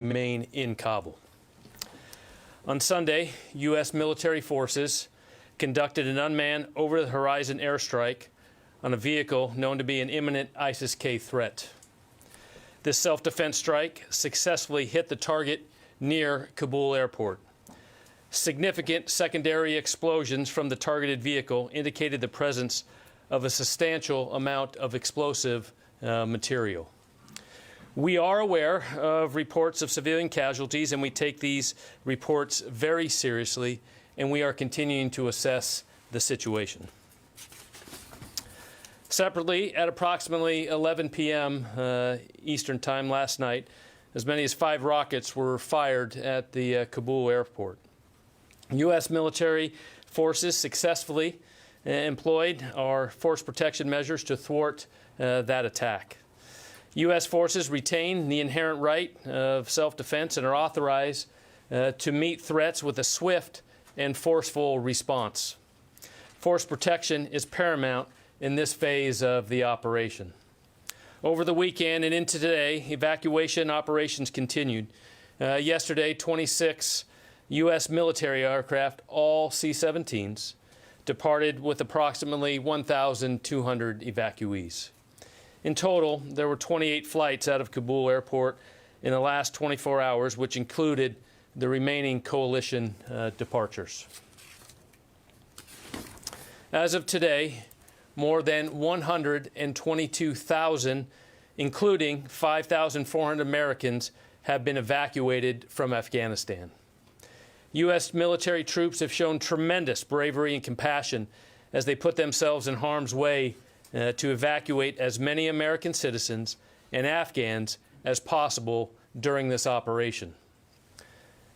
remain in Kabul. On Sunday, U.S. military forces conducted an unmanned over-the-horizon airstrike on a vehicle known to be an imminent ISIS-K threat. This self-defense strike successfully hit the target near Kabul airport. Significant secondary explosions from the targeted vehicle indicated the presence of a substantial amount of explosive material. We are aware of reports of civilian casualties, and we take these reports very seriously, and we are continuing to assess the situation. Separately, at approximately 11 p.m. Eastern Time last night, as many as 5 rockets were fired at the Kabul airport. U.S. military forces successfully employed our force protection measures to thwart that attack. U.S. forces retain the inherent right of self-defense and are authorized to meet threats with a swift and forceful response. Force protection is paramount in this phase of the operation. Over the weekend and into today, evacuation operations continued. Yesterday, 26 U.S. military aircraft, all C-17s, departed with approximately 1,200 evacuees. In total, there were 28 flights out of Kabul airport in the last 24 hours, which included the remaining coalition departures. As of today, more than 122,000, including 5,400 Americans, have been evacuated from Afghanistan. U.S. military troops have shown tremendous bravery and compassion as they put themselves in harm's way to evacuate as many American citizens and Afghans as possible during this operation.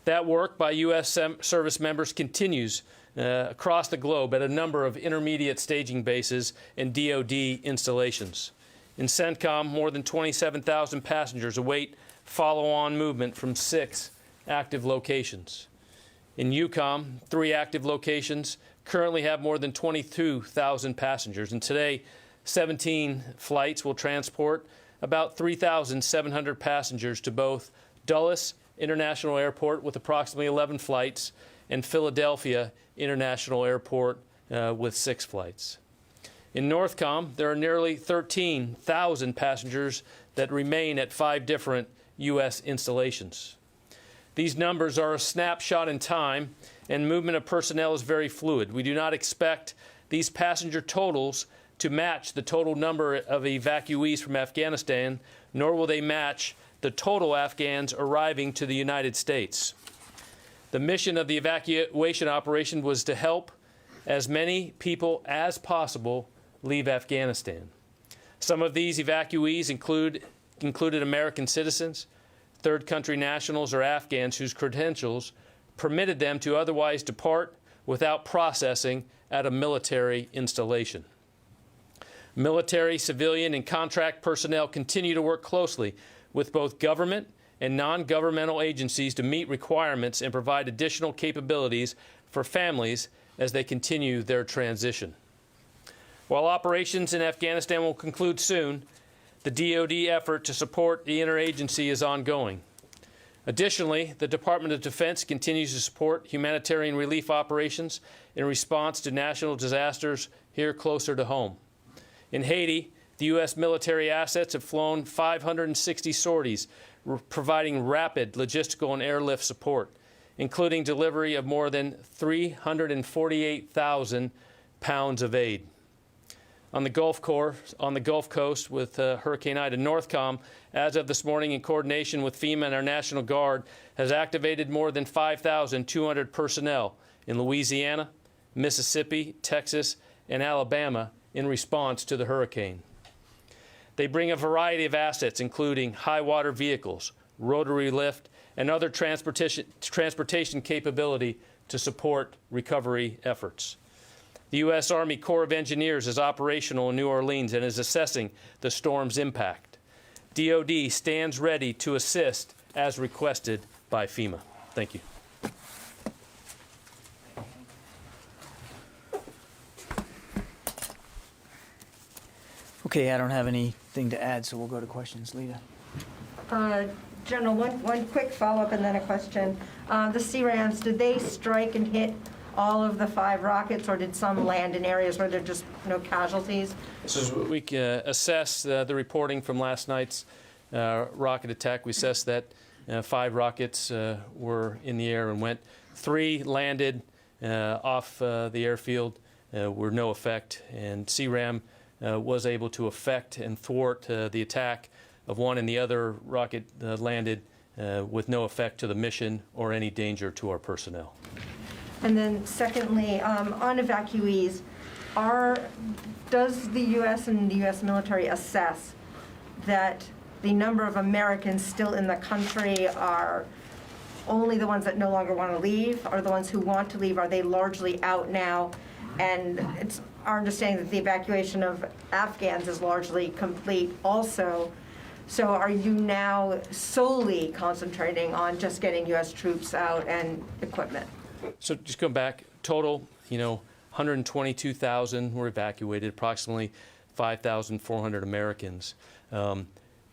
That work by U.S. service members continues across the globe at a number of intermediate staging bases and DoD installations. In CENTCOM, more than 27,000 passengers await follow-on movement from 6 active locations. In EUCOM, 3 active locations currently have more than 22,000 passengers, and today 17 flights will transport about 3,700 passengers to both Dulles International Airport with approximately 11 flights and Philadelphia International Airport with 6 flights. In NORTHCOM, there are nearly 13,000 passengers that remain at 5 different U.S. installations. These numbers are a snapshot in time, and movement of personnel is very fluid. We do not expect these passenger totals to match the total number of evacuees from Afghanistan, nor will they match the total Afghans arriving to the United States. The mission of the evacuation operation was to help as many people as possible leave Afghanistan. Some of these evacuees included American citizens, third country nationals, or Afghans whose credentials permitted them to otherwise depart without processing at a military installation. Military, civilian, and contract personnel continue to work closely with both government and non-governmental agencies to meet requirements and provide additional capabilities for families as they continue their transition. While operations in Afghanistan will conclude soon, the DoD effort to support the interagency is ongoing. Additionally, the Department of Defense continues to support humanitarian relief operations in response to national disasters here closer to home. In Haiti, the U.S. military assets have flown 560 sorties, providing rapid logistical and airlift support, including delivery of more than 348,000 pounds of aid. On the Gulf Coast with Hurricane Ida, NORTHCOM, as of this morning, in coordination with FEMA and our National Guard, has activated more than 5,200 personnel in Louisiana, Mississippi, Texas, and Alabama in response to the hurricane. They bring a variety of assets, including high-water vehicles, rotary lift, and other transportation capability to support recovery efforts. The U.S. Army Corps of Engineers is operational in New Orleans and is assessing the storm's impact. DoD stands ready to assist as requested by FEMA. Thank you. Okay, I don't have anything to add, so we'll go to questions. Lita. General, one quick follow-up and then a question. The CRAMs, did they strike and hit all of the 5 rockets, or did some land in areas where there are just no casualties? So we assess the reporting from last night's rocket attack. We assessed that 5 rockets were in the air and went. 3 landed off the airfield, were no effect, and CRAM was able to affect and thwart the attack of 1, and the other rocket landed with no effect to the mission or any danger to our personnel. And then secondly, on evacuees, does the U.S. and the U.S. military assess that the number of Americans still in the country are only the ones that no longer want to leave, or the ones who want to leave, are they largely out now? And it's our understanding that the evacuation of Afghans is largely complete also. So are you now solely concentrating on just getting U.S. troops out and equipment? So just go back, total, 122,000 were evacuated, approximately 5,400 Americans.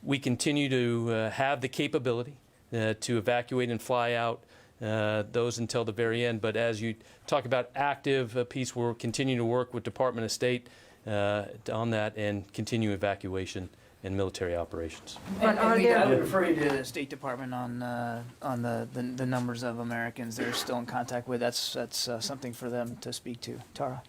We continue to have the capability to evacuate and fly out those until the very end. But as you talk about active peace, we're continuing to work with Department of State on that and continue evacuation and military operations. And I would refer you to the State Department on the numbers of Americans they're still in contact with. That's something for them to speak to. Tara?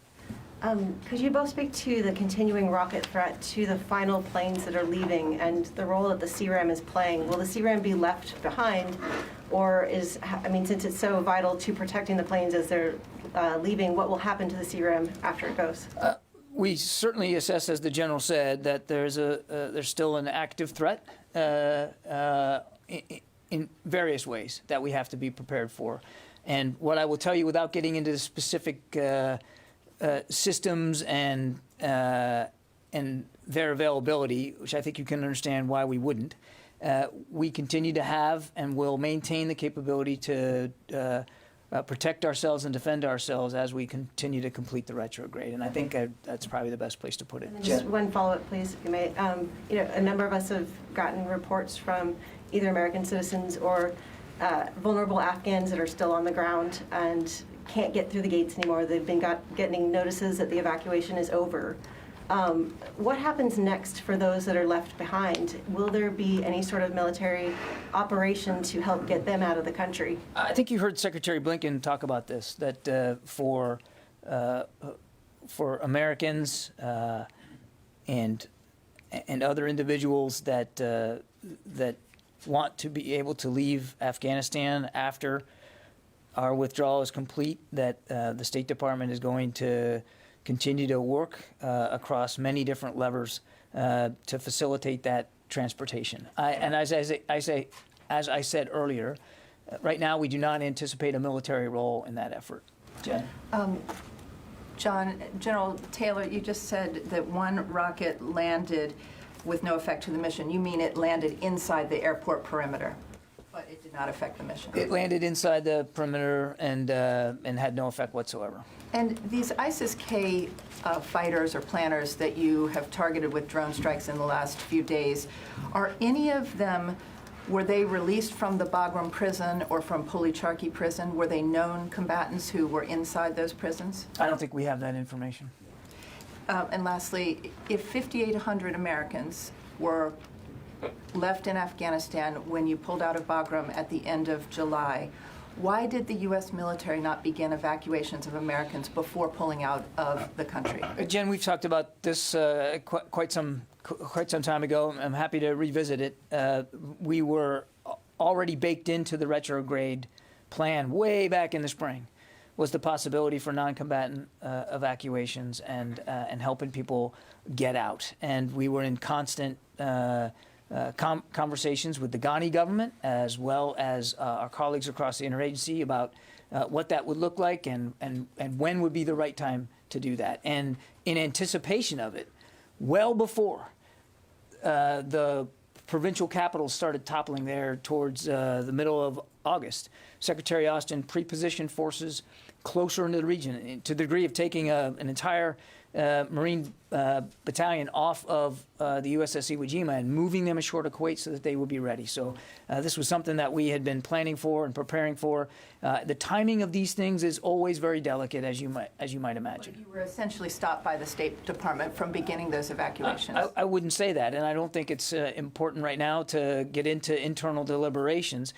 Could you both speak to the continuing rocket threat to the final planes that are leaving and the role that the CRAM is playing? Will the CRAM be left behind, or since it's so vital to protecting the planes as they're leaving, what will happen to the CRAM after it goes? We certainly assess, as the general said, that there's still an active threat in various ways that we have to be prepared for. And what I will tell you, without getting into the specific systems and their availability, which I think you can understand why we wouldn't, we continue to have and will maintain the capability to protect ourselves and defend ourselves as we continue to complete the retrograde. And I think that's probably the best place to put it. Just one follow-up, please, if you may. A number of us have gotten reports from either American citizens or vulnerable Afghans that are still on the ground and can't get through the gates anymore. They've been getting notices that the evacuation is over. What happens next for those that are left behind? Will there be any sort of military operation to help get them out of the country? I think you heard Secretary Blinken talk about this, that for Americans and other individuals that want to be able to leave Afghanistan after our withdrawal is complete, that the State Department is going to continue to work across many different levers to facilitate that transportation. And as I said earlier, right now we do not anticipate a military role in that effort. Jen? John, General Taylor, you just said that 1 rocket landed with no effect to the mission. You mean it landed inside the airport perimeter, but it did not affect the mission? It landed inside the perimeter and had no effect whatsoever. And these ISIS-K fighters or planners that you have targeted with drone strikes in the last few days, are any of them, were they released from the Bagram prison or from Pulicharki prison? Were they known combatants who were inside those prisons? I don't think we have that information. And lastly, if 5,800 Americans were left in Afghanistan when you pulled out of Bagram at the end of July, why did the U.S. military not begin evacuations of Americans before pulling out of the country? Jen, we've talked about this quite some time ago. I'm happy to revisit it. We were already baked into the retrograde plan way back in the spring, was the possibility for non-combatant evacuations and helping people get out. And we were in constant conversations with the Ghani government, as well as our colleagues across the interagency, about what that would look like and when would be the right time to do that. And in anticipation of it, well before the provincial capitals started toppling there towards the middle of August, Secretary Austin pre-positioned forces closer into the region to the degree of taking an entire Marine battalion off of the USS Iwo Jima and moving them ashore to Kuwait so that they would be ready. So this was something that we had been planning for and preparing for. The timing of these things is always very delicate, as you might imagine. You were essentially stopped by the State Department from beginning those evacuations. I wouldn't say that, and I don't think it's important right now to get into internal deliberations.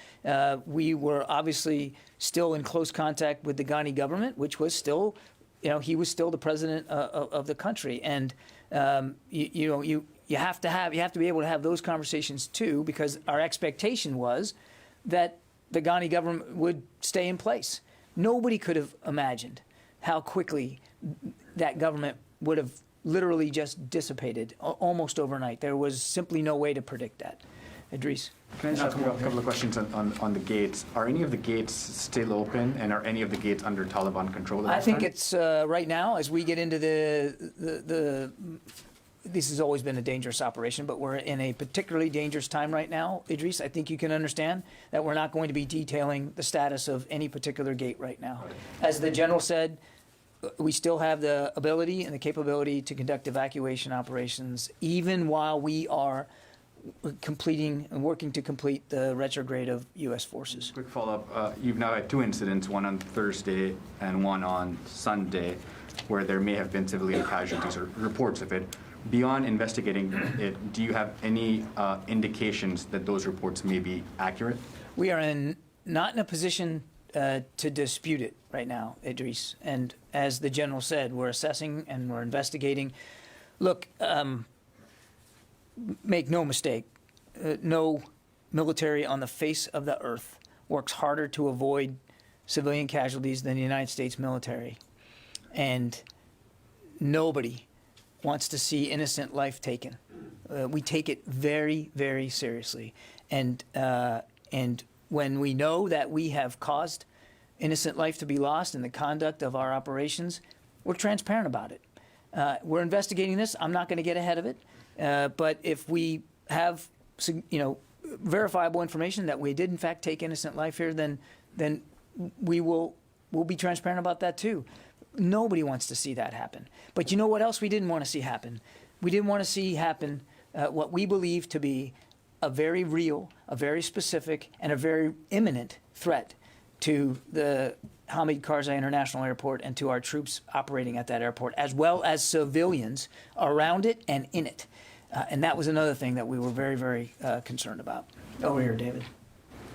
We were obviously still in close contact with the Ghani government, which was still, he was still the president of the country, and you have to be able to have those conversations too, because our expectation was that the Ghani government would stay in place. Nobody could have imagined how quickly that government would have literally just dissipated almost overnight. There was simply no way to predict that. Idris? Can I just ask a couple of questions on the gates? Are any of the gates still open, and are any of the gates under Taliban control? I think it's right now, as we get into this has always been a dangerous operation, but we're in a particularly dangerous time right now, Idris. I think you can understand that we're not going to be detailing the status of any particular gate right now. As the general said, we still have the ability and the capability to conduct evacuation operations even while we are completing and working to complete the retrograde of U.S. forces. Quick follow-up. You've now had two incidents, one on Thursday and one on Sunday, where there may have been civilian casualties or reports of it. Beyond investigating it, do you have any indications that those reports may be accurate? We are not in a position to dispute it right now, Idris. And as the general said, we're assessing and we're investigating. Look, make no mistake, no military on the face of the earth works harder to avoid civilian casualties than the United States military. And nobody wants to see innocent life taken. We take it very, very seriously. And when we know that we have caused innocent life to be lost in the conduct of our operations, we're transparent about it. We're investigating this. I'm not going to get ahead of it. But if we have, verifiable information that we did in fact take innocent life here, then we'll be transparent about that too. Nobody wants to see that happen. But you know what else we didn't want to see happen? We didn't want to see happen what we believe to be a very real, a very specific, and a very imminent threat to the Hamid Karzai International Airport and to our troops operating at that airport, as well as civilians around it and in it. And that was another thing that we were very, very concerned about. Over here, David.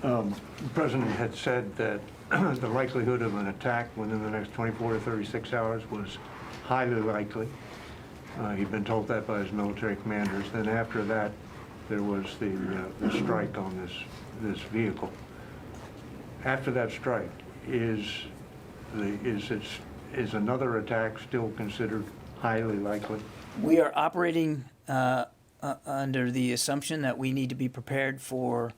The President had said that the likelihood of an attack within the next 24 to 36 hours was highly likely. He'd been told that by his military commanders. Then after that, there was the strike on this vehicle. After that strike, is another attack still considered highly likely? We are operating under the assumption that we need to be prepared for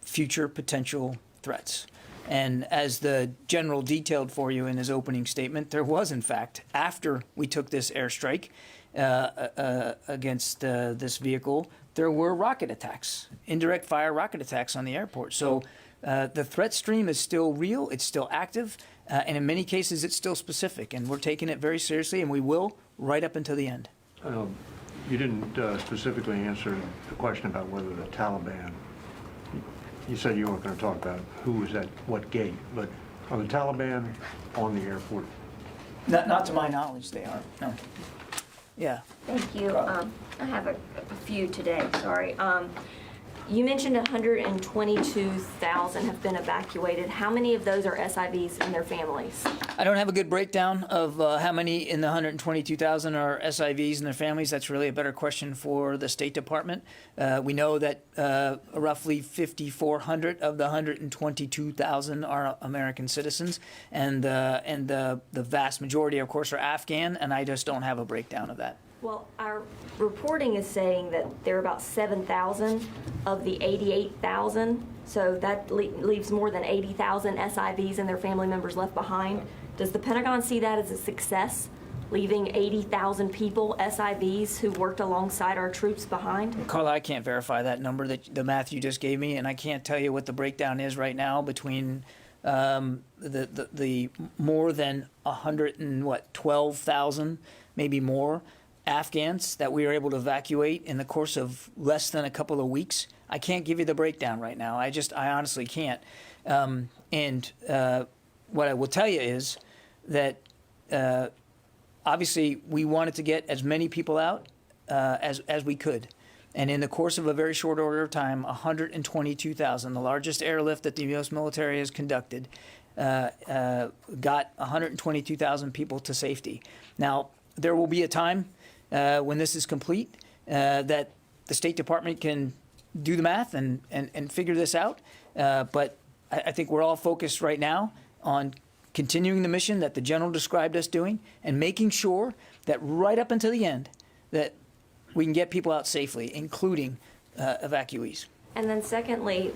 future potential threats. And as the general detailed for you in his opening statement, there was, in fact, after we took this airstrike against this vehicle, there were rocket attacks, indirect fire rocket attacks on the airport. So the threat stream is still real, it's still active, and in many cases it's still specific, and we're taking it very seriously, and we will right up until the end. You didn't specifically answer the question about whether the Taliban, you said you weren't going to talk about who was at what gate, but are the Taliban on the airport? Not to my knowledge, they are. No. Yeah. Thank you. I have a few today, sorry. You mentioned 122,000 have been evacuated. How many of those are SIVs and their families? I don't have a good breakdown of how many in the 122,000 are SIVs and their families. That's really a better question for the State Department. We know that roughly 5,400 of the 122,000 are American citizens, and the vast majority, of course, are Afghan, and I just don't have a breakdown of that. Well, our reporting is saying that there are about 7,000 of the 88,000, so that leaves more than 80,000 SIVs and their family members left behind. Does the Pentagon see that as a success, leaving 80,000 people, SIVs, who worked alongside our troops behind? Carla, I can't verify that number, the math you just gave me, and I can't tell you what the breakdown is right now between the more than 12,000, maybe more, Afghans that we were able to evacuate in the course of less than a couple of weeks. I can't give you the breakdown right now. I honestly can't. What I will tell you is that obviously we wanted to get as many people out as we could. And in the course of a very short order of time, 122,000, the largest airlift that the U.S. military has conducted, got 122,000 people to safety. Now, there will be a time when this is complete that the State Department can do the math and figure this out. But I think we're all focused right now on continuing the mission that the general described us doing and making sure that right up until the end that we can get people out safely, including evacuees. And then secondly,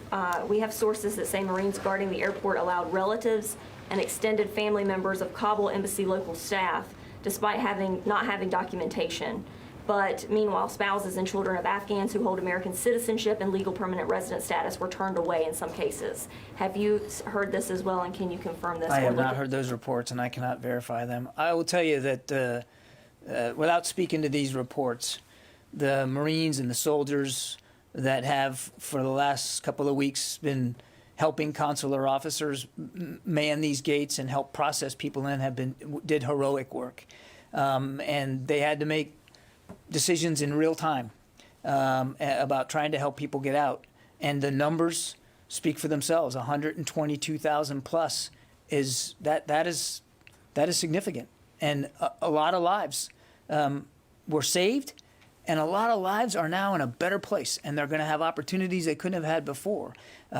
we have sources that say Marines guarding the airport allowed relatives and extended family members of Kabul embassy local staff, despite not having documentation. But meanwhile, spouses and children of Afghans who hold American citizenship and legal permanent resident status were turned away in some cases. Have you heard this as well, and can you confirm this? I have not heard those reports, and I cannot verify them. I will tell you that without speaking to these reports, the Marines and the soldiers that have, for the last couple of weeks, been helping consular officers man these gates and help process people in did heroic work. And they had to make decisions in real time about trying to help people get out. And the numbers speak for themselves. 122,000 plus is significant. And a lot of lives were saved. And a lot of lives are now in a better place, and they're going to have opportunities they couldn't have had before,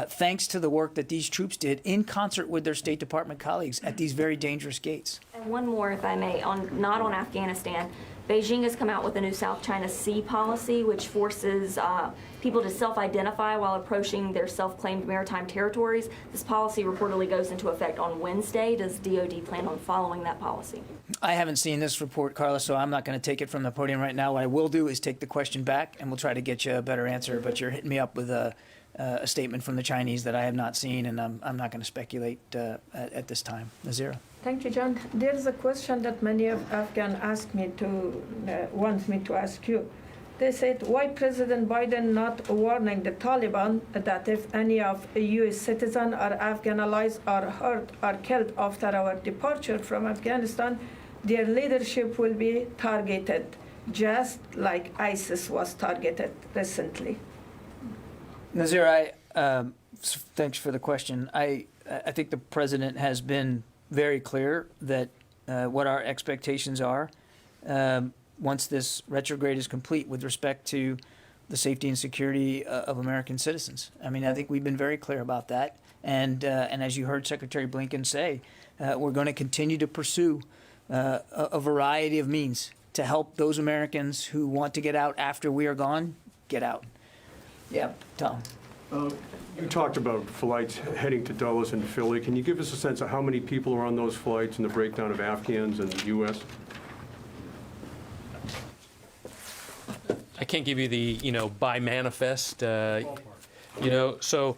thanks to the work that these troops did in concert with their State Department colleagues at these very dangerous gates. And one more, if I may, not on Afghanistan. Beijing has come out with a new South China Sea policy, which forces people to self-identify while approaching their self-claimed maritime territories. This policy reportedly goes into effect on Wednesday. Does DoD plan on following that policy? I haven't seen this report, Carla, so I'm not going to take it from the podium right now. What I will do is take the question back, and we'll try to get you a better answer. But you're hitting me up with a statement from the Chinese that I have not seen, and I'm not going to speculate at this time. Nazira. Thank you, John. There's a question that many of Afghans want me to ask you. They said, why President Biden not warning the Taliban that if any of a U.S. citizen or Afghan allies are hurt or killed after our departure from Afghanistan, their leadership will be targeted, just like ISIS was targeted recently? Nazir, thanks for the question. I think the president has been very clear that what our expectations are once this retrograde is complete with respect to the safety and security of American citizens. I mean, I think we've been very clear about that. And as you heard Secretary Blinken say, we're going to continue to pursue a variety of means to help those Americans who want to get out after we are gone, get out. Yeah, Tom. You talked about flights heading to Dulles and Philly. Can you give us a sense of how many people are on those flights and the breakdown of Afghans in the U.S.? I can't give you the, by manifest, so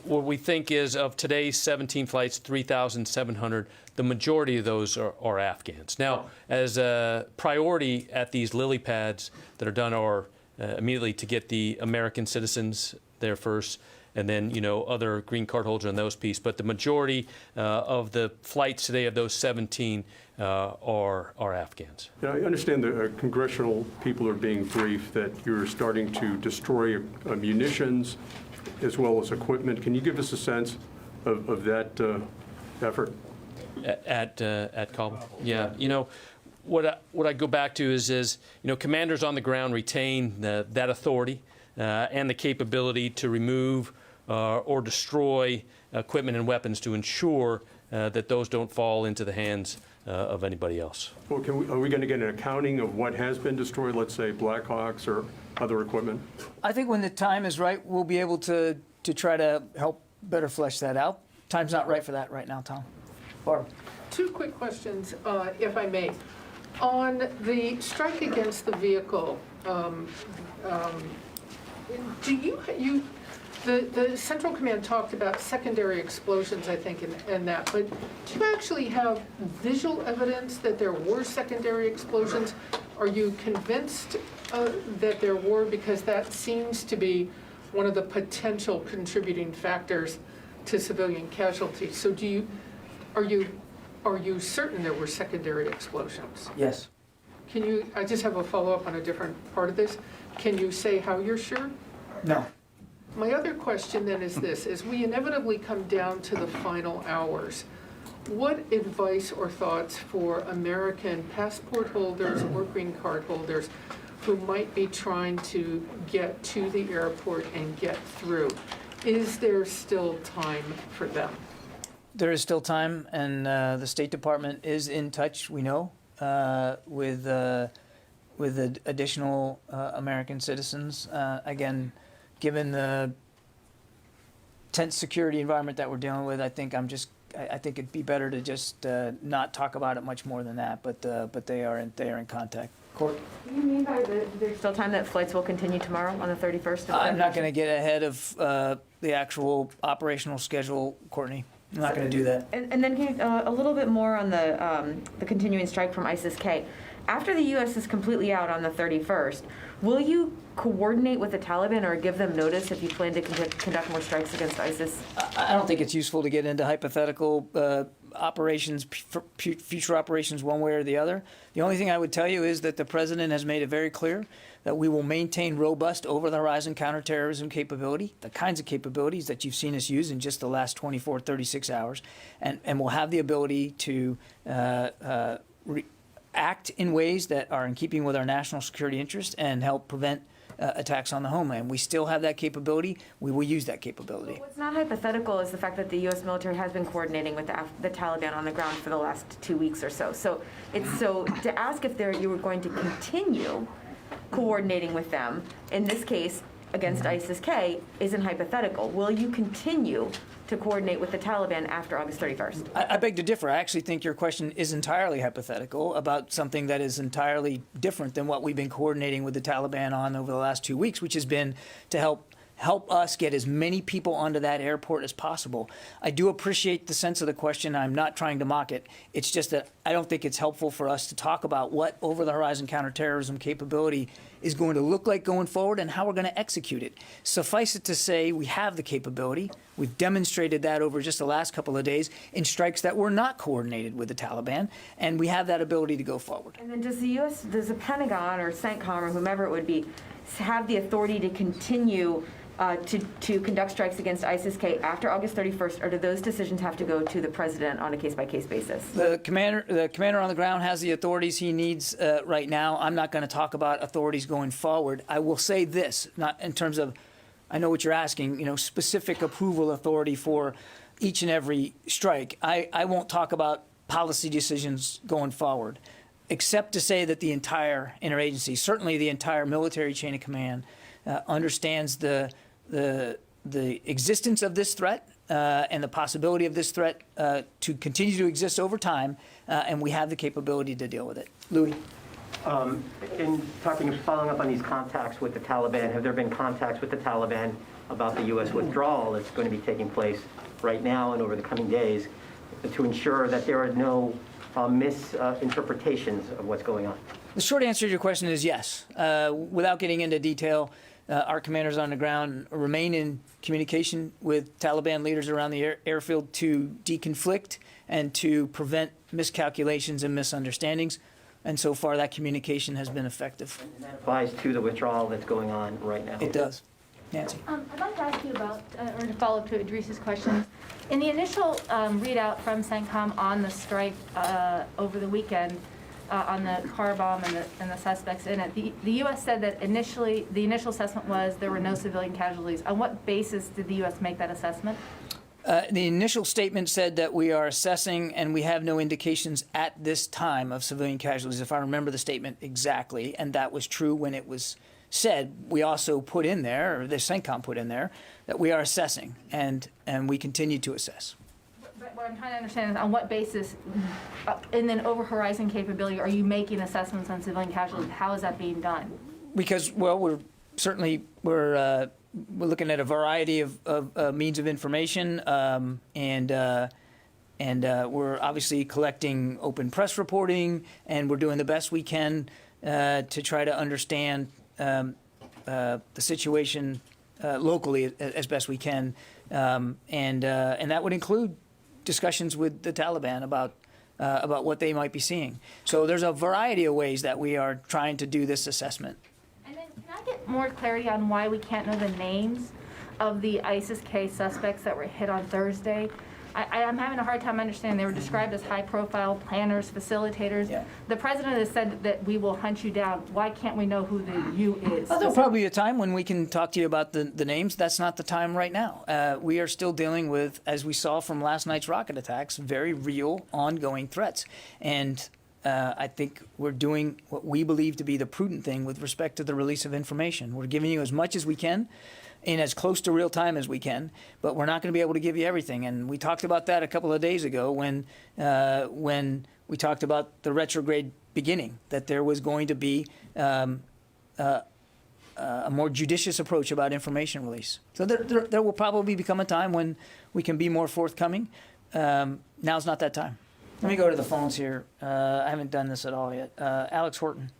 what we think is of today's 17 flights, 3,700, the majority of those are Afghans. Now, as a priority at these lily pads that are done are immediately to get the American citizens there first, and then, other green card holders on those pieces. But the majority of the flights today of those 17 are Afghans. Now, I understand the congressional people are being briefed that you're starting to destroy munitions as well as equipment. Can you give us a sense of that effort? At Kabul? Yeah. What I go back to is commanders on the ground retain that authority and the capability to remove or destroy equipment and weapons to ensure that those don't fall into the hands of anybody else. Well, are we going to get an accounting of what has been destroyed, let's say Blackhawks or other equipment? I think when the time is right, we'll be able to try to help better flesh that out. Time's not right for that right now, Tom. Barb. Two quick questions, if I may. On the strike against the vehicle, do you The Central Command talked about secondary explosions, I think, and that, but do you actually have visual evidence that there were secondary explosions? Are you convinced that there were? Because that seems to be one of the potential contributing factors to civilian casualties. So are you certain there were secondary explosions? Yes. I just have a follow-up on a different part of this. Can you say how you're sure? No. My other question then is this: as we inevitably come down to the final hours, what advice or thoughts for American passport holders or green card holders who might be trying to get to the airport and get through? Is there still time for them? There is still time, and the State Department is in touch, we know, with additional American citizens. Again, given the tense security environment that we're dealing with, I think it'd be better to just not talk about it much more than that. But they are in contact. Court. What do you mean by there's still time that flights will continue tomorrow on the 31st? I'm not going to get ahead of the actual operational schedule, Courtney. I'm not going to do that. And then can you, a little bit more on the continuing strike from ISIS-K. After the U.S. is completely out on the 31st, will you coordinate with the Taliban or give them notice if you plan to conduct more strikes against ISIS? I don't think it's useful to get into hypothetical operations, future operations one way or the other. The only thing I would tell you is that the President has made it very clear that we will maintain robust over-the-horizon counterterrorism capability, the kinds of capabilities that you've seen us use in just the last 24, 36 hours, and we'll have the ability to act in ways that are in keeping with our national security interests and help prevent attacks on the homeland. We still have that capability. We will use that capability. What's not hypothetical is the fact that the U.S. military has been coordinating with the Taliban on the ground for the last 2 weeks or so. So to ask if you were going to continue coordinating with them, in this case against ISIS-K, isn't hypothetical. Will you continue to coordinate with the Taliban after August 31st? I beg to differ. I actually think your question is entirely hypothetical about something that is entirely different than what we've been coordinating with the Taliban on over the last 2 weeks, which has been to help us get as many people onto that airport as possible. I do appreciate the sense of the question. I'm not trying to mock it. It's just that I don't think it's helpful for us to talk about what over-the-horizon counterterrorism capability is going to look like going forward and how we're going to execute it. Suffice it to say, we have the capability. We've demonstrated that over just the last couple of days in strikes that were not coordinated with the Taliban, and we have that ability to go forward. And then does the Pentagon or CENTCOM or whomever it would be have the authority to continue to conduct strikes against ISIS-K after August 31st, or do those decisions have to go to the President on a case-by-case basis? The commander on the ground has the authorities he needs right now. I'm not going to talk about authorities going forward. I will say this, not in terms of, I know what you're asking, specific approval authority for each and every strike. I won't talk about policy decisions going forward, except to say that the entire interagency, certainly the entire military chain of command, understands the existence of this threat and the possibility of this threat to continue to exist over time, and we have the capability to deal with it. Louis? Following up on these contacts with the Taliban, have there been contacts with the Taliban about the U.S. withdrawal that's going to be taking place right now and over the coming days to ensure that there are no misinterpretations of what's going on? The short answer to your question is yes. Without getting into detail, our commanders on the ground remain in communication with Taliban leaders around the airfield to deconflict and to prevent miscalculations and misunderstandings. And so far, that communication has been effective. And that applies to the withdrawal that's going on right now? It does. Nancy? I'd like to ask you about, or to follow up to Idris's question. In the initial readout from CENTCOM on the strike over the weekend, on the car bomb and the suspects in it, the U.S. said that initially, the initial assessment was there were no civilian casualties. On what basis did the U.S. make that assessment? The initial statement said that we are assessing and we have no indications at this time of civilian casualties, if I remember the statement exactly, and that was true when it was said. We also put in there, or the CENTCOM put in there, that we are assessing, and we continue to assess. But what I'm trying to understand is on what basis, in an over-horizon capability, are you making assessments on civilian casualties? How is that being done? Because, well, we're we're looking at a variety of means of information, and we're obviously collecting open press reporting, and we're doing the best we can to try to understand the situation locally as best we can, and that would include discussions with the Taliban about what they might be seeing. So there's a variety of ways that we are trying to do this assessment. And then can I get more clarity on why we can't know the names of the ISIS-K suspects that were hit on Thursday? I'm having a hard time understanding. They were described as high-profile planners, facilitators. Yeah. The president has said that we will hunt you down. Why can't we know who the you is? Well, there'll probably be a time when we can talk to you about the names. That's not the time right now. We are still dealing with, as we saw from last night's rocket attacks, very real, ongoing threats. And I think we're doing what we believe to be the prudent thing with respect to the release of information. We're giving you as much as we can in as close to real time as we can, but we're not going to be able to give you everything. And we talked about that a couple of days ago when we talked about the retrograde beginning, that there was going to be a more judicious approach about information release. So there will probably become a time when we can be more forthcoming. Now's not that time. Let me go to the phones here. I haven't done this at all yet. Alex Horton.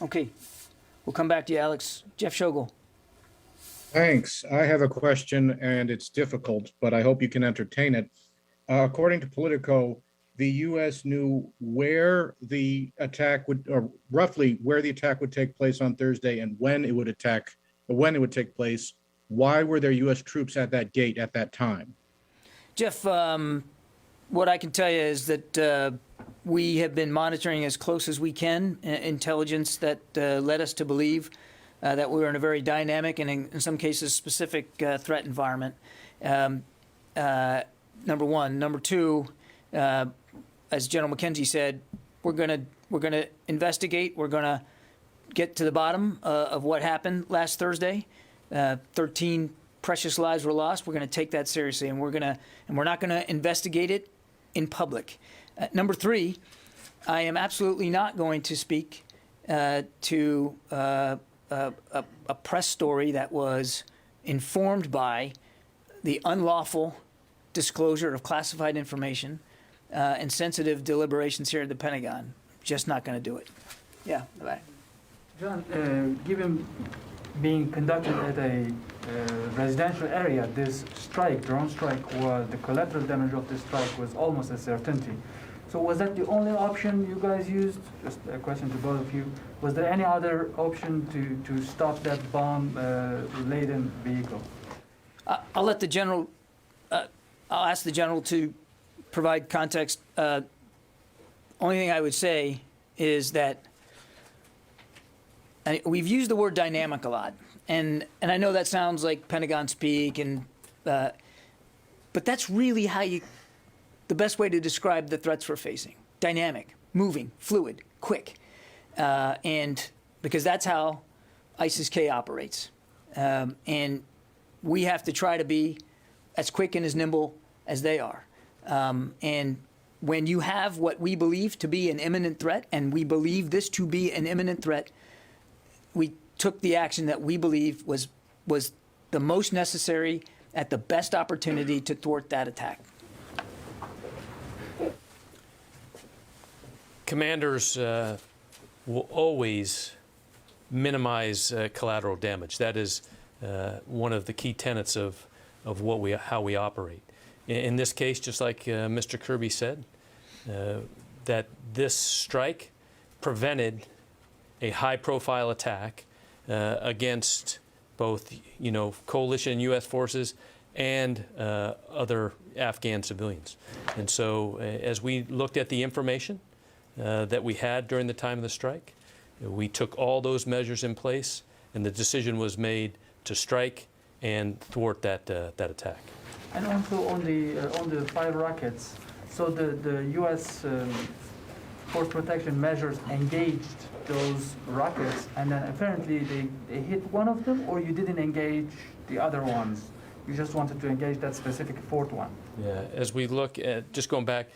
Okay, we'll come back to you, Alex. Jeff Shogel. Thanks. I have a question, and it's difficult, but I hope you can entertain it. According to Politico, the U.S. knew where the attack would, or roughly where the attack would take place on Thursday, and when it would take place. Why were there U.S. troops at that gate at that time? Jeff, what I can tell you is that we have been monitoring as close as we can intelligence that led us to believe that we were in a very dynamic and in some cases specific threat environment. Number one. Number two, as General McKenzie said, we're gonna investigate. We're gonna get to the bottom of what happened last Thursday. 13 precious lives were lost. We're going to take that seriously, and we're not going to investigate it in public. Number three, I am absolutely not going to speak to a press story that was informed by the unlawful disclosure of classified information and sensitive deliberations here at the Pentagon. Just not going to do it. Yeah, bye. John, given being conducted at a residential area, this strike, drone strike, the collateral damage of this strike was almost a certainty. So was that the only option you guys used? Just a question to both of you. Was there any other option to stop that bomb-laden vehicle? I'll let the general. I'll ask the general to provide context. Only thing I would say is that we've used the word dynamic a lot, and I know that sounds like Pentagon speak, but that's really the best way to describe the threats we're facing. Dynamic, moving, fluid, quick. And because that's how ISIS-K operates. And we have to try to be as quick and as nimble as they are. And when you have what we believe to be an imminent threat, and we believe this to be an imminent threat, we took the action that we believe was the most necessary at the best opportunity to thwart that attack. Commanders will always minimize collateral damage. That is one of the key tenets of how we operate. In this case, just like Mr. Kirby said, that this strike prevented a high-profile attack against both, coalition U.S. forces and other Afghan civilians. And so, as we looked at the information that we had during the time of the strike, we took all those measures in place, and the decision was made to strike and thwart that attack. And also on the 5 rockets, so the U.S. Force protection measures engaged those rockets, and then apparently they hit one of them, or you didn't engage the other ones? You just wanted to engage that specific 4th one? Yeah, as we look at, just going back,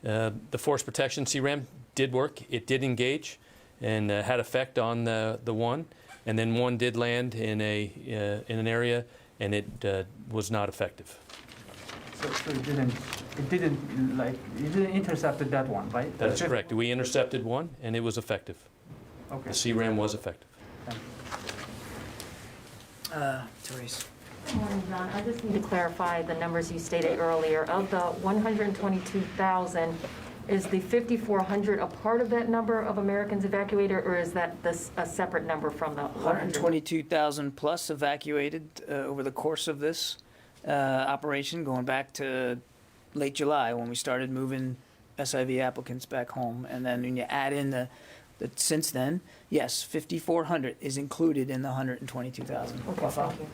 The force protection CRAM did work. It did engage and had effect on the one, and then one did land in an area, and it was not effective. So it didn't intercept that one, right? That is correct. We intercepted one, and it was effective. Okay. The CRAM was effective. Therese. Morning, John. I just need to clarify the numbers you stated earlier. Of the 122,000, is the 5,400 a part of that number of Americans evacuated, or is that a separate number from the 122,000 plus evacuated over the course of this operation, going back to late July when we started moving SIV applicants back home. And then when you add in the since then, yes, 5,400 is included in the 122,000. Okay, thank you.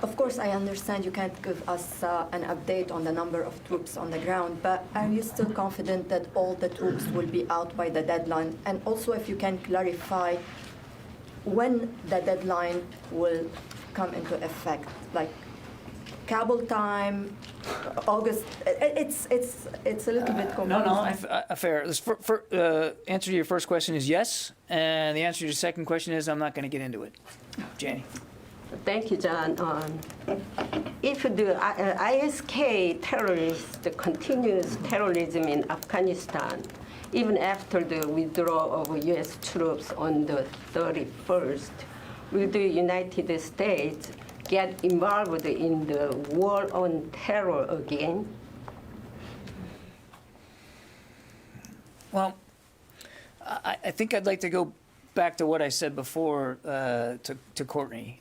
Of course, I understand you can't give us an update on the number of troops on the ground, but are you still confident that all the troops will be out by the deadline? And also, if you can clarify when the deadline will come into effect, like Kabul time, August. It's a little bit confusing. No, fair. Answer to your first question is yes, and the answer to your second question is I'm not going to get into it. Janie. Thank you, John. If the ISK terrorists continues terrorism in Afghanistan, even after the withdrawal of U.S. troops on the 31st, will the United States get involved in the war on terror again? Well, I think I'd like to go back to what I said before to Courtney.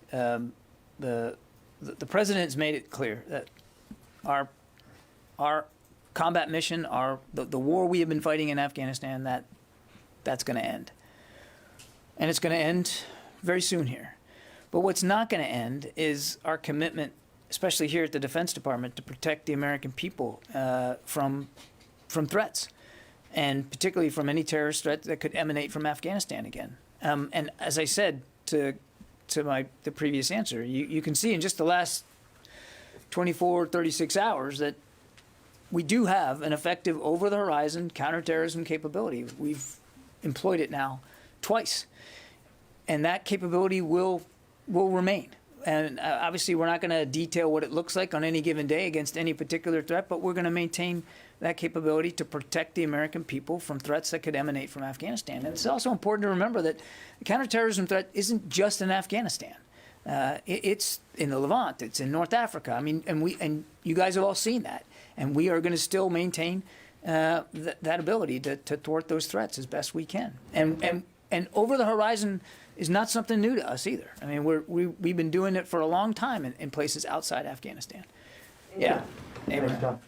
The president's made it clear that our combat mission, the war we have been fighting in Afghanistan, that's going to end, and it's going to end very soon here. But what's not going to end is our commitment, especially here at the Defense Department, to protect the American people from threats, and particularly from any terrorist threat that could emanate from Afghanistan again. And as I said to the previous answer, you can see in just the last 24, 36 hours that we do have an effective over-the-horizon counterterrorism capability. We've employed it now twice, and that capability will remain. And obviously, we're not going to detail what it looks like on any given day against any particular threat, but we're going to maintain that capability to protect the American people from threats that could emanate from Afghanistan. And it's also important to remember that the counterterrorism threat isn't just in Afghanistan. It's in the Levant. It's in North Africa. I mean, and you guys have all seen that. And we are going to still maintain that ability to thwart those threats as best we can. And over the horizon is not something new to us either. I mean, we've been doing it for a long time in places outside Afghanistan. Yeah. Abraham.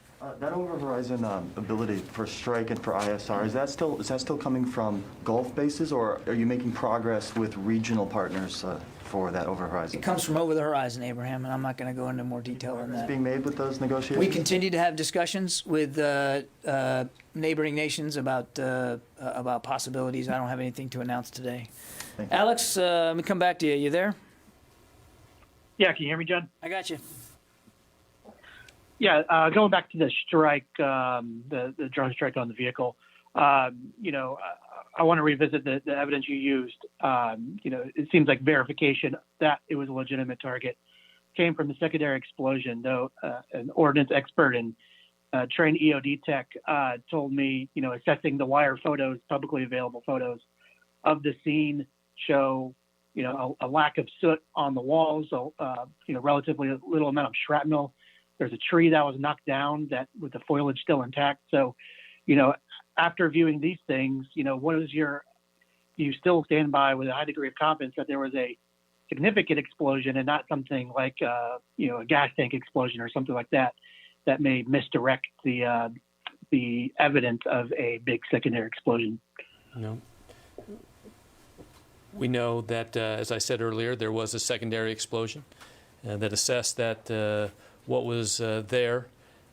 That over-horizon ability for strike and for ISR, is that still coming from Gulf bases, or are you making progress with regional partners for that over-horizon? It comes from over the horizon, Abraham, and I'm not going to go into more detail on that. Is being made with those negotiations? We continue to have discussions with neighboring nations about possibilities. I don't have anything to announce today. Alex, let me come back to you. You there? Yeah, can you hear me, John? I got you. Yeah, going back to the strike, the drone strike on the vehicle, I want to revisit the evidence you used. It seems like verification that it was a legitimate target came from the secondary explosion, though an ordnance expert and trained EOD tech told me, assessing the wire photos, publicly available photos of the scene show, a lack of soot on the walls, relatively little amount of shrapnel. There's a tree that was knocked down that with the foliage still intact. So, after viewing these things, you still stand by with a high degree of confidence that there was a significant explosion and not something like, a gas tank explosion or something like that, that may misdirect the evidence of a big secondary explosion. No. We know that, as I said earlier, there was a secondary explosion that assessed that what was there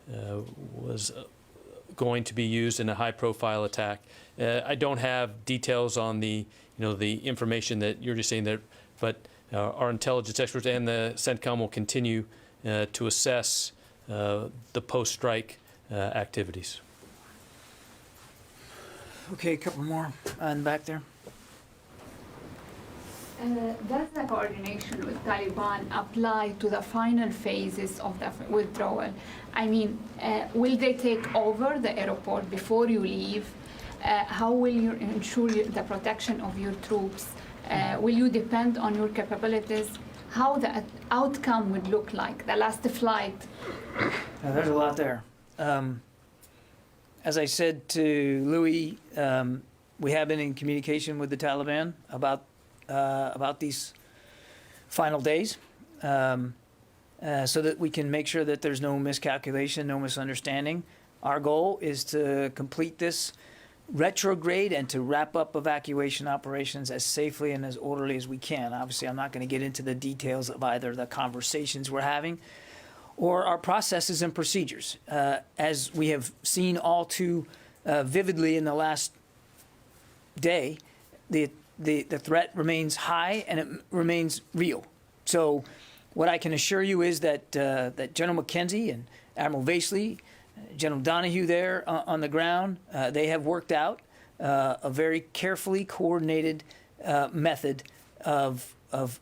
was going to be used in a high-profile attack. I don't have details on the information that you're just saying there, but our intelligence experts and the CENTCOM will continue to assess the post-strike activities. Okay, a couple more on back there. Does the coordination with Taliban apply to the final phases of the withdrawal? I mean, will they take over the airport before you leave? How will you ensure the protection of your troops? Will you depend on your capabilities? How the outcome would look like, the last flight? There's a lot there. As I said to Louis, we have been in communication with the Taliban about these final days, so that we can make sure that there's no miscalculation, no misunderstanding. Our goal is to complete this retrograde and to wrap up evacuation operations as safely and as orderly as we can. Obviously, I'm not going to get into the details of either the conversations we're having or our processes and procedures. As we have seen all too vividly in the last day, the threat remains high and it remains real. So what I can assure you is that that General McKenzie and Admiral Vasely, General Donahue there on the ground, they have worked out a very carefully coordinated method of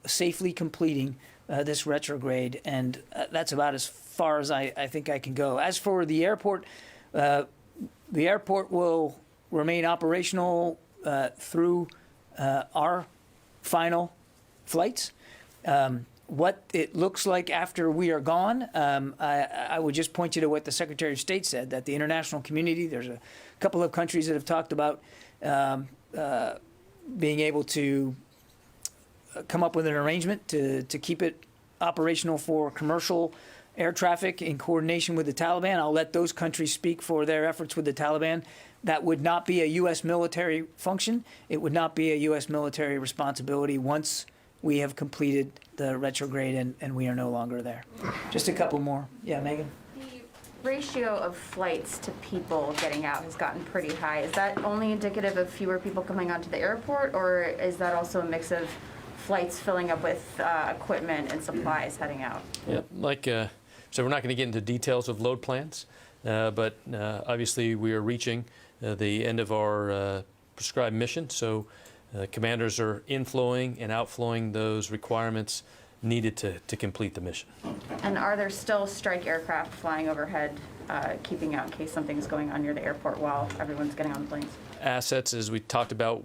safely completing this retrograde, and that's about as far as I think I can go. As for the airport will remain operational through our final flights. What it looks like after we are gone, I would just point you to what the Secretary of State said, that the international community, there's a couple of countries that have talked about being able to come up with an arrangement to keep it operational for commercial air traffic in coordination with the Taliban. I'll let those countries speak for their efforts with the Taliban. That would not be a U.S. military function. It would not be a U.S. military responsibility once we have completed the retrograde and we are no longer there. Just a couple more. Yeah, Megan? The ratio of flights to people getting out has gotten pretty high. Is that only indicative of fewer people coming onto the airport, or is that also a mix of flights filling up with equipment and supplies heading out? Yeah, so we're not going to get into details of load plans, but obviously we are reaching the end of our prescribed mission, so commanders are inflowing and outflowing those requirements needed to complete the mission. And are there still strike aircraft flying overhead, keeping out in case something's going on near the airport while everyone's getting on the planes? Assets, as we talked about,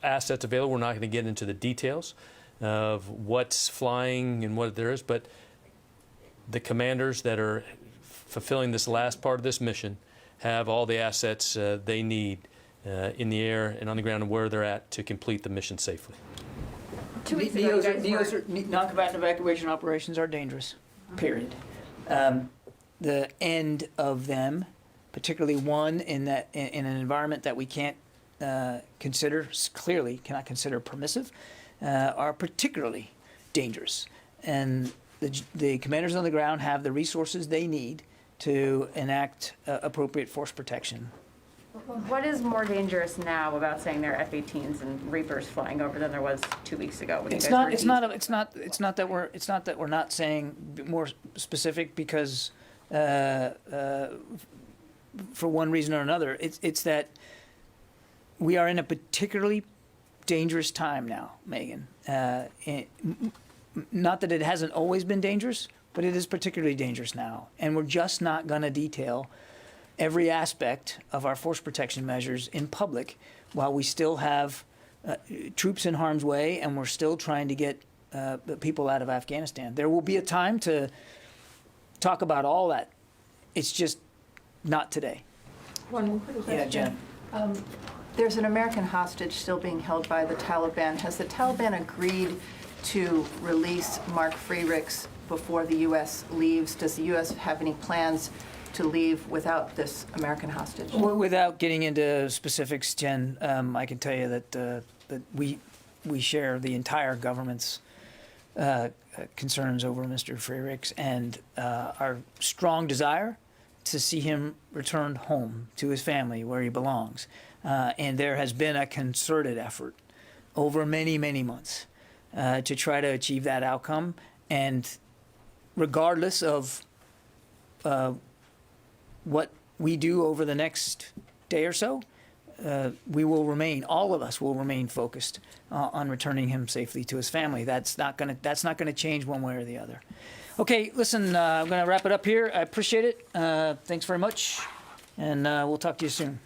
assets available. We're not going to get into the details of what's flying and what there is, but the commanders that are fulfilling this last part of this mission have all the assets they need in the air and on the ground and where they're at to complete the mission safely. 2 weeks ago, you guys were... Non-combatant evacuation operations are dangerous, period. The end of them, particularly one in an environment that we can't clearly cannot consider permissive, are particularly dangerous. And the commanders on the ground have the resources they need to enact appropriate force protection. What is more dangerous now about saying there are F-18s and Reapers flying over than there was 2 weeks ago when you guys were teased? It's not that we're not saying more specific because for one reason or another. It's that we are in a particularly dangerous time now, Megan. Not that it hasn't always been dangerous, but it is particularly dangerous now. And we're just not going to detail every aspect of our force protection measures in public while we still have troops in harm's way and we're still trying to get people out of Afghanistan. There will be a time to talk about all that. It's just not today. One more question. Yeah, Jen. There's an American hostage still being held by the Taliban. Has the Taliban agreed to release Mark Frericks before the U.S. leaves? Does the U.S. have any plans to leave without this American hostage? Well, without getting into specifics, Jen, I can tell you that we share the entire government's concerns over Mr. Frericks and our strong desire to see him returned home to his family where he belongs. And there has been a concerted effort over many, many months to try to achieve that outcome. And regardless of what we do over the next day or so, we will remain, all of us will remain focused on returning him safely to his family. That's not gonna change one way or the other. Okay, listen, I'm gonna wrap it up here. I appreciate it. Thanks very much, and we'll talk to you soon.